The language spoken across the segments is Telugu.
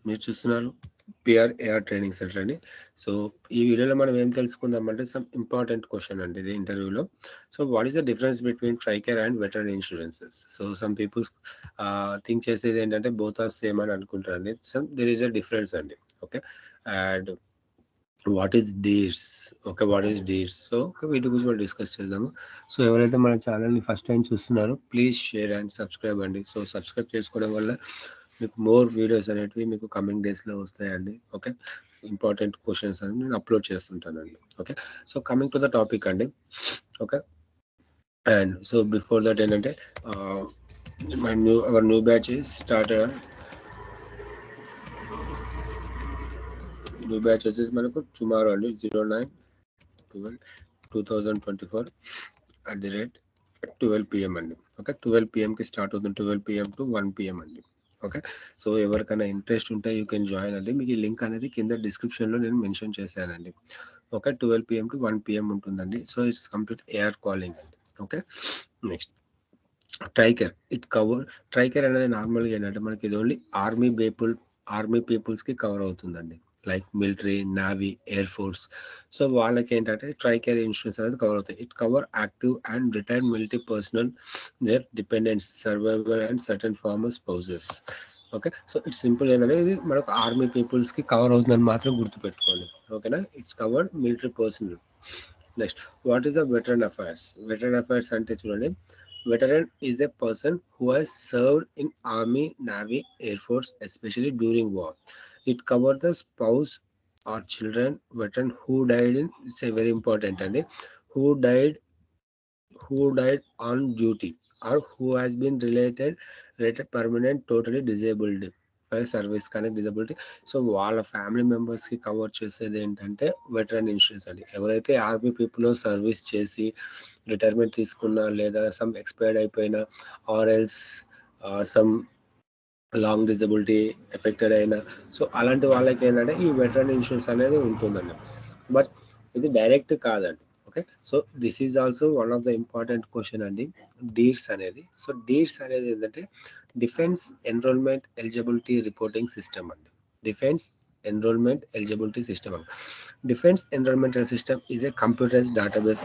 మీరు చూస్తున్నారు పిఆర్ ఏఆర్ ట్రైనింగ్ సెంటర్ అండి. సో ఈ వీడియోలో మనం ఏం తెలుసుకుందామంటే సమ్ ఇంపార్టెంట్ క్వశ్చన్ అండి ఇది ఇంటర్వ్యూలో. So what is the difference between TRICARE and veteran insurances? So some peoples think చేసేది ఏంటంటే బోత్ ఆర్ సేమ్ అని అనుకుంటారండి. Some there is a difference అండి. Okay, and what is DEERS? Okay, what is DEERS? So వీటి గురించి మనం డిస్కస్ చేద్దాము. సో ఎవరైతే మన ఛానల్ని ఫస్ట్ టైం చూస్తున్నారో ప్లీజ్ షేర్ అండ్ సబ్స్క్రైబ్ అండి. సో సబ్స్క్రైబ్ చేసుకోవడం వల్ల మీకు మోర్ వీడియోస్ అనేటివి మీకు కమింగ్ డేస్లో వస్తాయండి. ఓకే, ఇంపార్టెంట్ క్వశ్చన్స్ అని నేను అప్లోడ్ చేస్తుంటానండి. Okay, so coming to the topic అండి. Okay, and so before that ఏంటంటే our new batch is started. New batch వచ్చేసి మనకు టుమారో అండి 09/12/2024 12 PM అండి. ఓకే, 12 PMకి స్టార్ట్ అవుతుంది. 12 PM to 1 PM అండి. ఓకే, సో ఎవరికైనా ఇంట్రెస్ట్ ఉంటే యూ కెన్ జాయిన్ అండి. మీకు ఈ లింక్ అనేది కింద డిస్క్రిప్షన్లో నేను మెన్షన్ చేశానండి. ఓకే, 12 PM to 1 PM ఉంటుందండి. So it's complete air calling అండి. Okay, next TRICARE. ట్రైకేర్ అనేది నార్మల్గా ఏంటంటే మనకి ఇది ఓన్లీ ఆర్మీ పీపుల్స్కి కవర్ అవుతుందండి. Like military, navy, air force. So వాళ్ళకి ఏంటంటే ట్రైకేర్ ఇన్సూరెన్స్ అనేది కవర్ అవుతాయి. It cover active and retired military personnel, their dependents, survivor and certain former spouses. Okay, so it's simple ఏంటంటే ఇది మనకు ఆర్మీ పీపుల్స్కి కవర్ అవుతుందని మాత్రం గుర్తుపెట్టుకోండి. ఓకేనా, it's covered military personal. Next, what is the veteran affairs? Veteran affairs అంటే చూడండి, veteran is a person who has served in army, navy, air force, especially during war. It covers the spouse or children veteran who died in, it's a very important and who died on duty, or who has been rated permanent totally disabled for service కానీ డిజబిలిటీ. సో వాళ్ళ ఫ్యామిలీ మెంబర్స్కి కవర్ చేసేది ఏంటంటే వెటరన్ ఇన్సూరెన్స్ అండి. ఎవరైతే ఆర్మీ పీపుల్లో సర్వీస్ చేసి రిటైర్మెంట్ తీసుకున్నా, లేదా సమ్ ఎక్స్పైర్డ్ అయిపోయినా, or else some long disability affected అయినా, సో అలాంటి వాళ్ళకి ఏంటంటే ఈ వెటరన్ ఇన్సూరెన్స్ అనేది ఉంటుందండి. బట్ ఇది డైరెక్ట్ కాదండి. Okay, so this is also one of the important question అండి, డీర్స్ అనేది. సో డీర్స్ అనేది ఏంటంటే defense enrollment eligibility reporting system అండి. డిఫెన్స్ ఎన్రోల్మెంట్ ఎలిజిబిలిటీ సిస్టమ్ అండి. Defense enrollment system is a computerised database.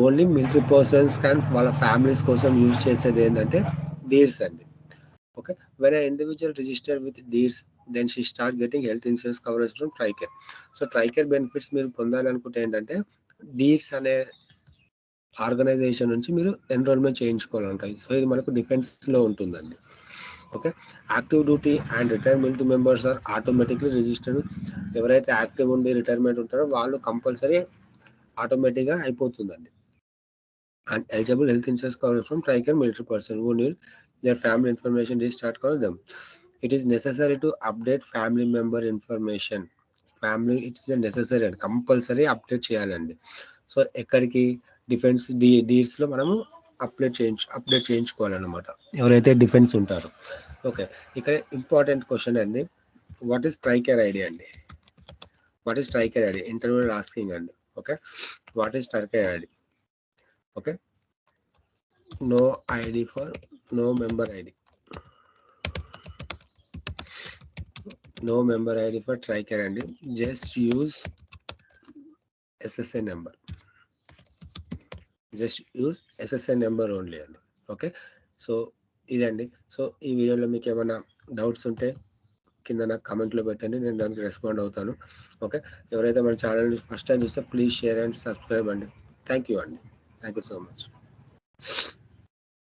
Only military persons కానీ వాళ్ళ ఫ్యామిలీస్ కోసం యూజ్ చేసేది ఏంటంటే డీర్స్ అండి. Okay, when an individual register with DIRS, then she start getting health insurance coverage from TRICARE. So TRICARE benefits మీరు పొందాలనుకుంటే ఏంటంటే డీర్స్ అనే ఆర్గనైజేషన్ నుంచి మీరు ఎన్రోల్మెంట్ చేయించుకోవాలంటాయి. సో ఇది మనకు డిఫెన్స్లో ఉంటుందండి. Okay, active duty and retirement members are automatically registered. ఎవరైతే యాక్టివ్ ఉండి రిటైర్మెంట్ ఉంటారో వాళ్ళు కంపల్సరీ ఆటోమేటిక్గా అయిపోతుందండి. And eligible health insurance coverage from TRICARE military person who need their family information restart call them. It is necessary to update family member information. Family it's necessary అండి, కంపల్సరీ అప్డేట్ చేయాలండి. సో ఎక్కడికి డిఫెన్స్ డీర్స్లో మనము అప్డేట్ చేయించుకోవాలన్నమాట ఎవరైతే డిఫెన్స్ ఉంటారో. ఓకే, ఇక్కడ ఇంపార్టెంట్ క్వశ్చన్ అండి, వాట్ ఈస్ ట్రైకేర్ ఐడి అండి? What is TRICARE ID? Interview asking అండి. Okay, what is TRICARE ID? Okay, no ID for no member ID. No member ID for TRICARE అండి. Just use SSN number. Just use SSN number only అండి. ఓకే, సో ఇదండి. సో ఈ వీడియోలో మీకు ఏమైనా డౌట్స్ ఉంటే కింద నాకు కామెంట్లో పెట్టండి, నేను దానికి రెస్పాండ్ అవుతాను. ఓకే, ఎవరైతే మన ఛానల్ని ఫస్ట్ టైం చూస్తే ప్లీజ్ షేర్ అండ్ సబ్స్క్రైబ్ అండి. థ్యాంక్ యూ అండి. Thank you so much.